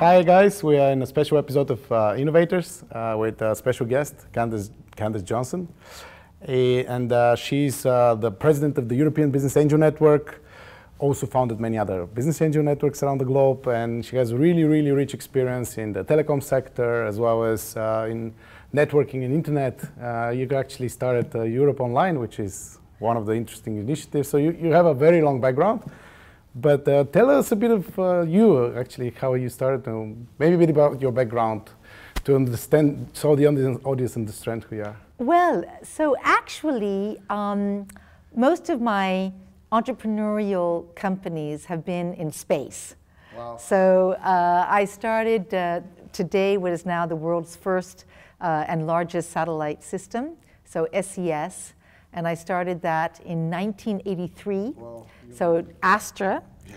Hi guys, we are in a special episode of Innovators with a special guest, Candace Johnson. And she's the president of the European Business Angel Network, also founded many other business angel networks around the globe, and she has really rich experience in the telecom sector as well as in networking and internet. You actually started Europe Online, which is one of the interesting initiatives. So you have a very long background. But tell us a bit of you, actually, how you started, maybe a bit about your background to understand, so the audience understand who you are. Well, so actually, most of my entrepreneurial companies have been in space. Wow. So I started today what is now the world's first and largest satellite system, so SES. And I started that in 1983, wow. So Astra. Yeah.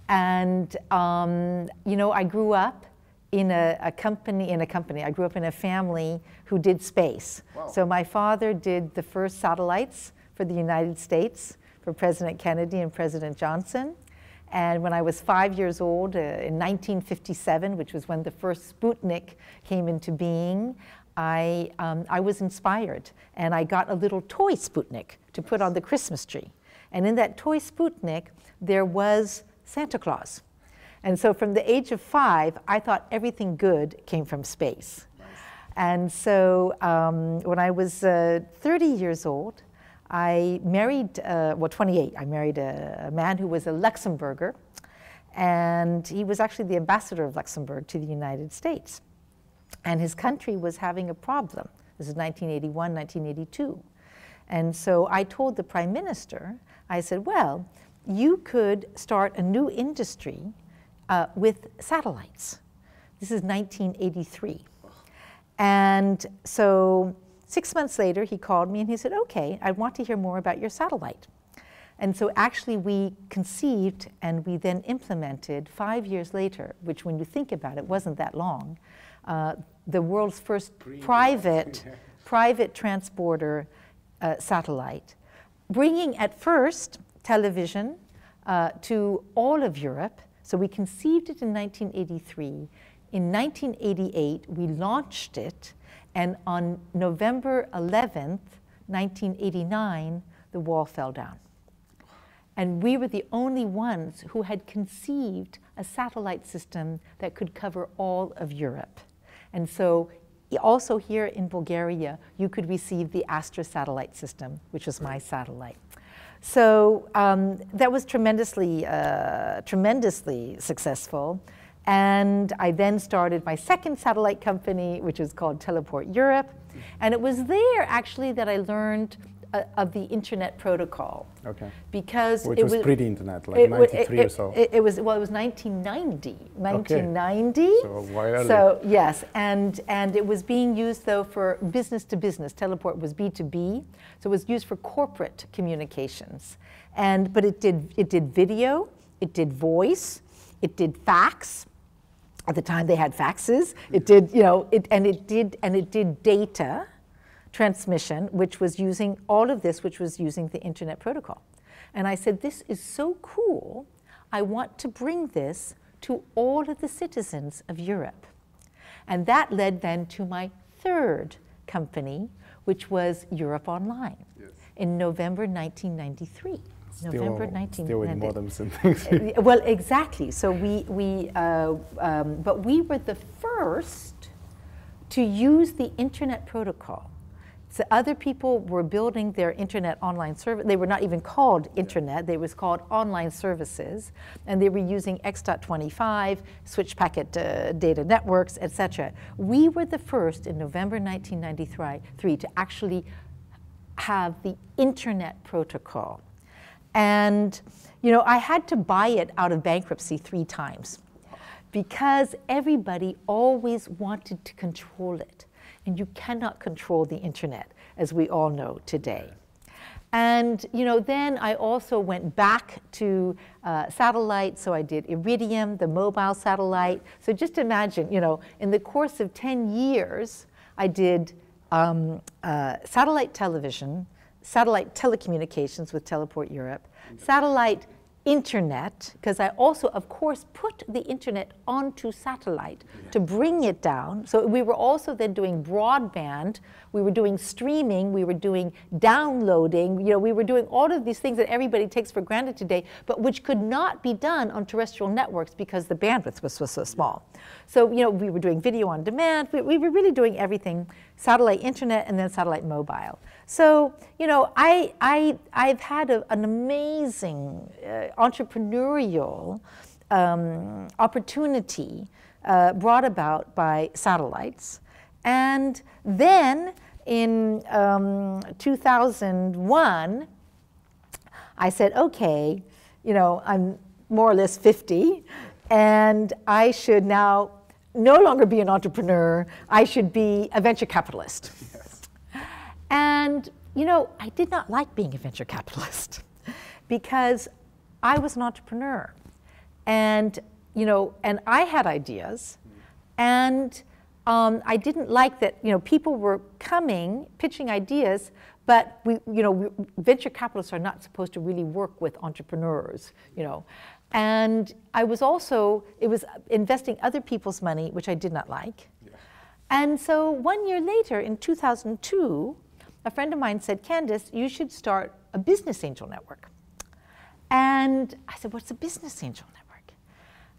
And, you know, I grew up in a company, I grew up in a family who did space. Wow. So my father did the first satellites for the United States, for President Kennedy and President Johnson. And when I was 5 years old, in 1957, which was when the first Sputnik came into being, I was inspired, and I got a little toy Sputnik to put on the Christmas tree. And in that toy Sputnik, there was Santa Claus. And so from the age of 5, I thought everything good came from space. Nice. And so when I was 30 years old, I married, well, 28, I married a man who was a Luxembourger, and he was actually the ambassador of Luxembourg to the United States. And his country was having a problem. This is 1981, 1982. And so I told the prime minister, I said, well, you could start a new industry with satellites. This is 1983. And so 6 months later, he called me and he said, okay, I want to hear more about your satellite. And so actually we conceived and we then implemented 5 years later, which when you think about it, wasn't that long, the world's first private transporter satellite, bringing at first television to all of Europe. So we conceived it in 1983. In 1988, we launched it, and on November 11th, 1989, the wall fell down. And we were the only ones who had conceived a satellite system that could cover all of Europe. And so also here in Bulgaria, you could receive the Astra satellite system, which was my satellite. So that was tremendously successful. And I then started my second satellite company, which is called Teleport Europe. And it was there, actually, that I learned of the internet protocol. Okay. Because which was pre-internet, like 93 or so. It was 1990. 1990. Okay. So why early? So yes, and it was being used though for business to business. Teleport was B2B, so it was used for corporate communications. But it did video, it did voice, it did fax. At the time they had faxes. It did, you know, it did data transmission, which was using all of this, which was using the internet protocol. And I said, this is so cool. I want to bring this to all of the citizens of Europe. And that led then to my third company, which was Europe Online, yes, in November 1993. November 1990. Still with modems and things. Well, exactly. So but we were the first to use the internet protocol. So other people were building their internet online service. They were not even called internet. They was called online services. And they were using X.25, switch packet data networks, etc. We were the first in November 1993 to actually have the internet protocol. And, you know, I had to buy it out of bankruptcy 3 times because everybody always wanted to control it. And you cannot control the internet, as we all know today. And, you know, then I also went back to satellite. So I did Iridium, the mobile satellite. So just imagine, you know, in the course of 10 years, I did satellite television, satellite telecommunications with Teleport Europe, satellite internet, because I also, of course, put the internet onto satellite to bring it down. So we were also then doing broadband, we were doing streaming, we were doing downloading, we were doing all of these things that everybody takes for granted today, but which could not be done on terrestrial networks because the bandwidth was so small. So, we were doing video on demand, we were really doing everything, satellite internet and then satellite mobile. So, I've had an amazing entrepreneurial opportunity brought about by satellites. And then in 2001, I said, okay, I'm more or less 50, and I should now no longer be an entrepreneur, I should be a venture capitalist. Yes. And, I did not like being a venture capitalist because I was an entrepreneur. And, and I had ideas, and I didn't like that, people were coming, pitching ideas, but venture capitalists are not supposed to really work with entrepreneurs, And I was also, it was investing other people's money, which I did not like. Yeah. And so 1 year later, in 2002, a friend of mine said, Candace, you should start a business angel network. And I said, what's a business angel network?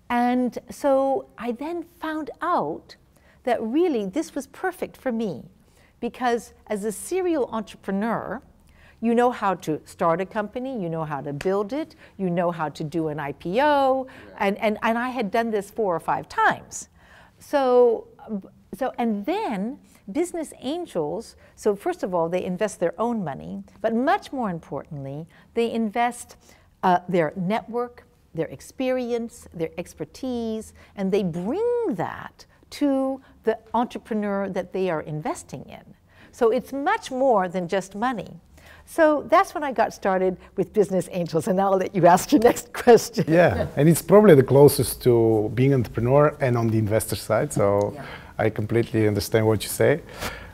And so I then found out that really this was perfect for me, because as a serial entrepreneur, you know how to start a company, you know how to build it, you know how to do an IPO, and I had done this 4 or 5 times. And then business angels, so first of all, they invest their own money, but much more importantly, they invest their network, their experience, their expertise, and they bring that to the entrepreneur that they are investing in. So it's much more than just money. So that's when I got started with business angels, and now I'll let you ask your next question. Yeah, and it's probably the closest to being an entrepreneur and on the investor side, so yeah. I completely understand what you say.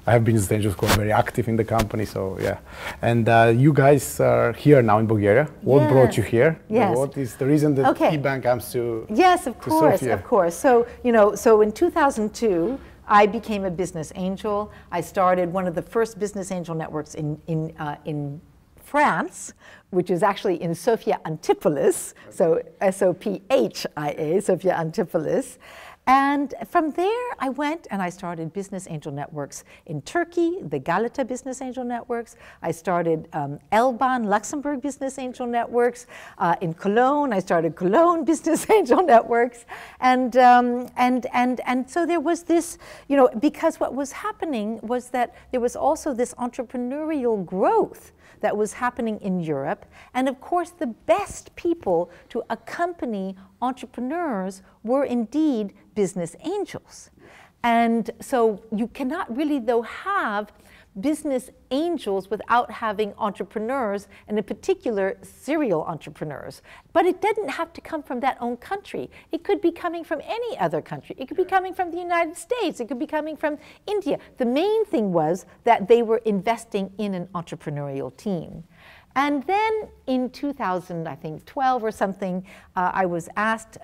I have business angels who are very active in the company, so yeah. And you guys are here now in Bulgaria. What brought you here? Yes. What is the reason that EBAN comes to Yes, of course, Sofia? Of course. So, so in 2002, I became a business angel. I started one of the first business angel networks in France, which is actually in Sofia Antipolis, so S-O-P-H-I-A, Sofia Antipolis. And from there, I went and I started business angel networks in Turkey, the Galata Business Angel Networks. I started EBAN, Luxembourg Business Angel Networks. In Cologne, I started Cologne Business Angel Networks. And so there was this, because what was happening was that there was also this entrepreneurial growth that was happening in Europe. And of course, the best people to accompany entrepreneurs were indeed business angels. And so you cannot really, though, have business angels without having entrepreneurs, and in particular, serial entrepreneurs. But it didn't have to come from that own country. It could be coming from any other country. It could be coming from the United States. It could be coming from India. The main thing was that they were investing in an entrepreneurial team. And then in 2012 or something, I was asked,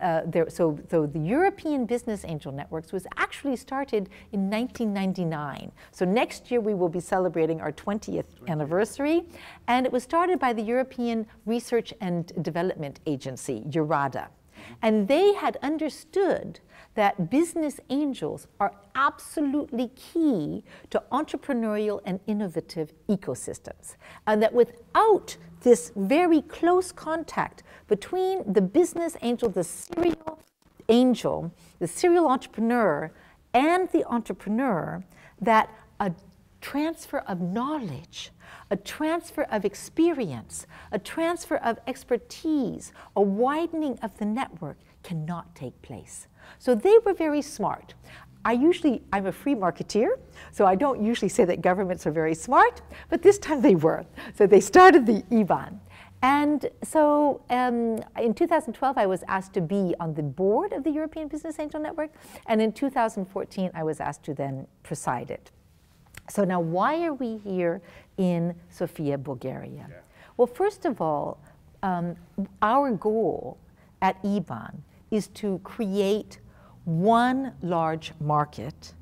so the European Business Angel Networks was actually started in 1999. So next year we will be celebrating our 20th anniversary. And it was started by the European Research and Development Agency, EURADA. And they had understood that business angels are absolutely key to entrepreneurial and innovative ecosystems. And that without this very close contact between the business angel, the serial entrepreneur, and the entrepreneur, that a transfer of knowledge, a transfer of experience, a transfer of expertise, a widening of the network cannot take place. So they were very smart. I'm a free marketeer, so I don't usually say that governments are very smart, but this time they were. So they started the EBAN. And so in 2012, I was asked to be on the board of the European Business Angel Network, and in 2014, I was asked to then preside it. So now, why are we here in Sofia, Bulgaria? Yeah. Well, first of all, our goal at EBAN is to create one large market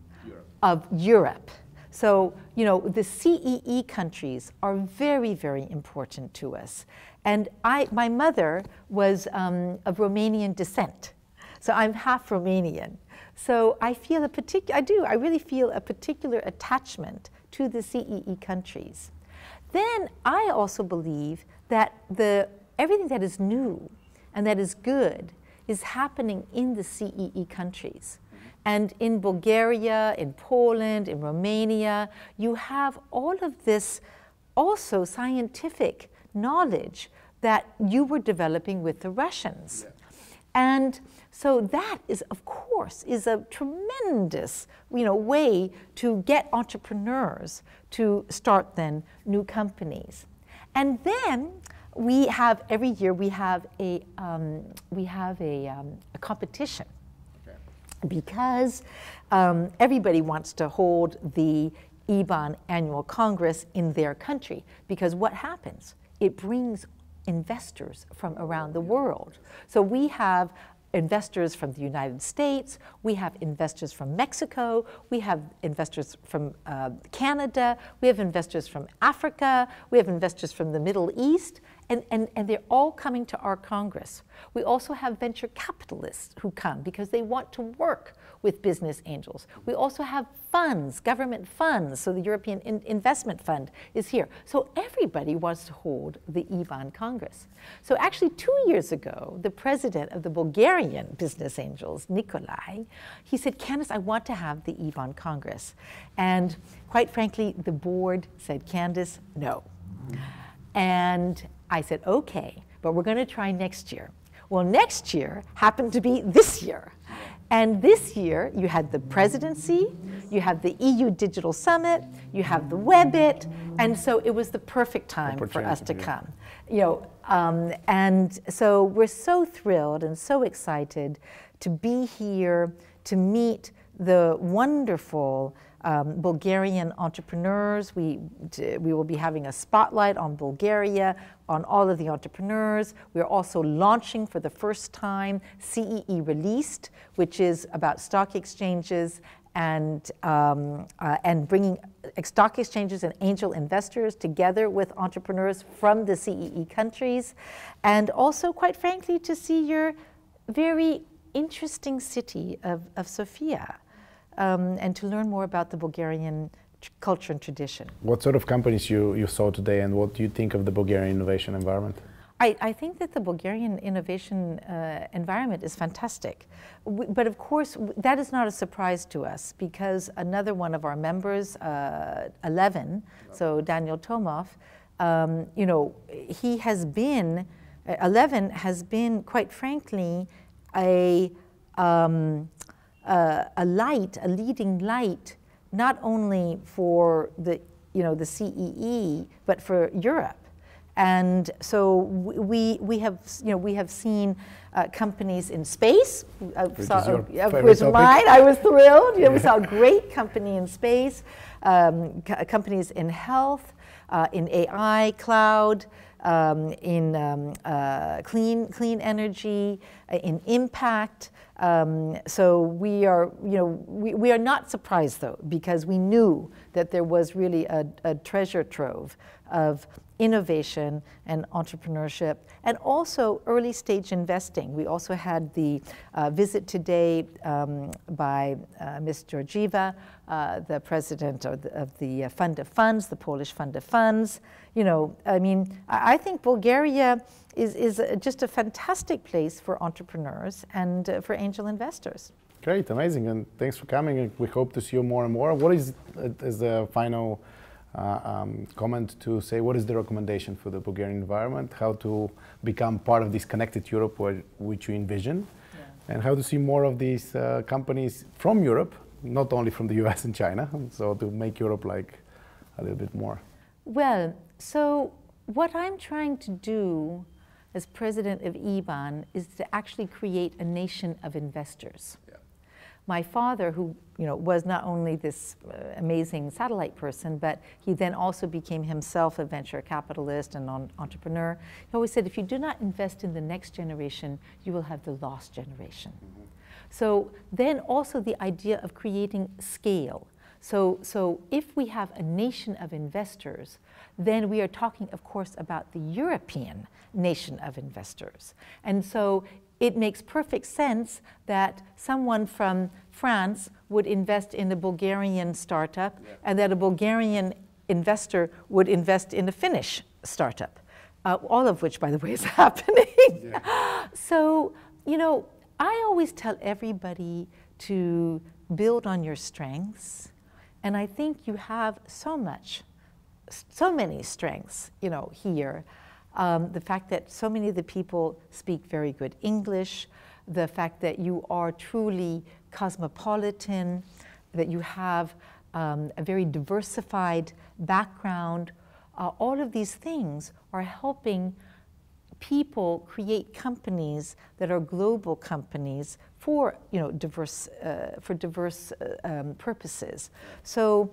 of Europe. So, you know, the CEE countries are very, very important to us. And my mother was of Romanian descent, so I'm half Romanian. So I feel I really feel a particular attachment to the CEE countries. Then I also believe that everything that is new and that is good is happening in the CEE countries. And in Bulgaria, in Poland, in Romania, you have all of this also scientific knowledge that you were developing with the Russians. Yeah. And so that is, of course, is a tremendous, you know, way to get entrepreneurs to start then new companies. And then we have, every year we have a competition. Okay. Because everybody wants to hold the EBAN annual Congress in their country. Because what happens? It brings investors from around the world. So we have investors from the United States, we have investors from Mexico, we have investors from Canada, we have investors from Africa, we have investors from the Middle East, and they're all coming to our Congress. We also have venture capitalists who come because they want to work with business angels. We also have funds, government funds, so the European Investment Fund is here. So everybody wants to hold the EBAN Congress. So actually 2 years ago, the president of the Bulgarian Business Angels, Nikolai, he said, Candace, I want to have the EBAN Congress. And quite frankly, the board said, Candace, no. And I said, okay, but we're going to try next year. Well, next year happened to be this year. And this year, you had the presidency, you have the EU Digital Summit, you have the WebIT, and so it was the perfect time for us to come. You know, and so we're so thrilled and so excited to be here to meet the wonderful Bulgarian entrepreneurs. We will be having a spotlight on Bulgaria, on all of the entrepreneurs. We're also launching for the first time CEE Released, which is about stock exchanges and bringing stock exchanges and angel investors together with entrepreneurs from the CEE countries. And also, quite frankly, to see your very interesting city of Sofia. And to learn more about the Bulgarian culture and tradition. What sort of companies you saw today, and what do you think of the Bulgarian innovation environment? I think that the Bulgarian innovation environment is fantastic. But of course, that is not a surprise to us, because another one of our members, 11, so Daniel Tomov, you know, he has been, 11 has been, quite frankly, a leading light, not only for the, you know, the CEE, but for Europe. And so we have, you know, we have seen companies in space. Was mine. I was thrilled. You know, we saw a great company in space, companies in health, in AI, cloud, in clean energy, in impact. So we are, you know, we are not surprised though, because we knew that there was really a treasure trove of innovation and entrepreneurship, and also early stage investing. We also had the visit today by Ms. Georgieva, the president of the Fund of Funds, the Polish Fund of Funds. You know, I mean, I think Bulgaria is just a fantastic place for entrepreneurs and for angel investors. Great, amazing, and thanks for coming, and we hope to see you more and more. What is the final comment to say, what is the recommendation for the Bulgarian environment, how to become part of this connected Europe which you envision, and how to see more of these companies from Europe, not only from the US and China, so to make Europe like a little bit more? Well, so what I'm trying to do as president of EBAN is to actually create a nation of investors. my father, who was not only this amazing satellite person, but he then also became himself a venture capitalist and entrepreneur. He always said, if you do not invest in the next generation, you will have the lost generation. Mm-hmm. So then also the idea of creating scale. So if we have a nation of investors, then we are talking, of course, about the European nation of investors. And so it makes perfect sense that someone from France would invest in a Bulgarian startup, and that a Bulgarian investor would invest in a Finnish startup, all of which, by the way, is happening. Yeah. So, I always tell everybody to build on your strengths, and I think you have so many strengths, here. The fact that so many of the people speak very good English, the fact that you are truly cosmopolitan, that you have a very diversified background, all of these things are helping people create companies that are global companies for diverse purposes. So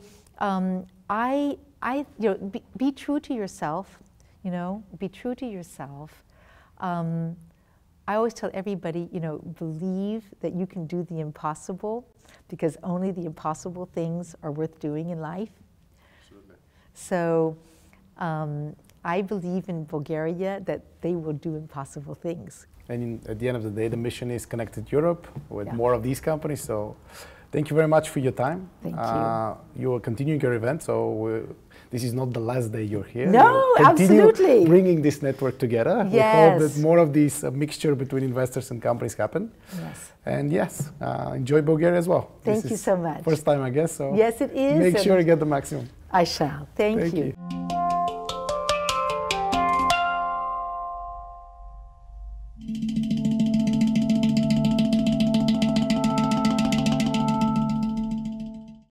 be true to yourself. Be true to yourself. I always tell everybody, believe that you can do the impossible, because only the impossible things are worth doing in life. Absolutely. So I believe in Bulgaria that they will do impossible things. And at the end of the day, the mission is Connected Europe with more of these companies. So thank you very much for your time. Thank you. You are continuing your event, so this is not the last day you're here. No, continue absolutely. Bringing this network together. Yes. We hope that more of this mixture between investors and companies happen. Yes. And yes, enjoy Bulgaria as well. Thank you so much. First time, I guess. So yes, it is. Make sure you get the maximum. I shall. Thank you. You.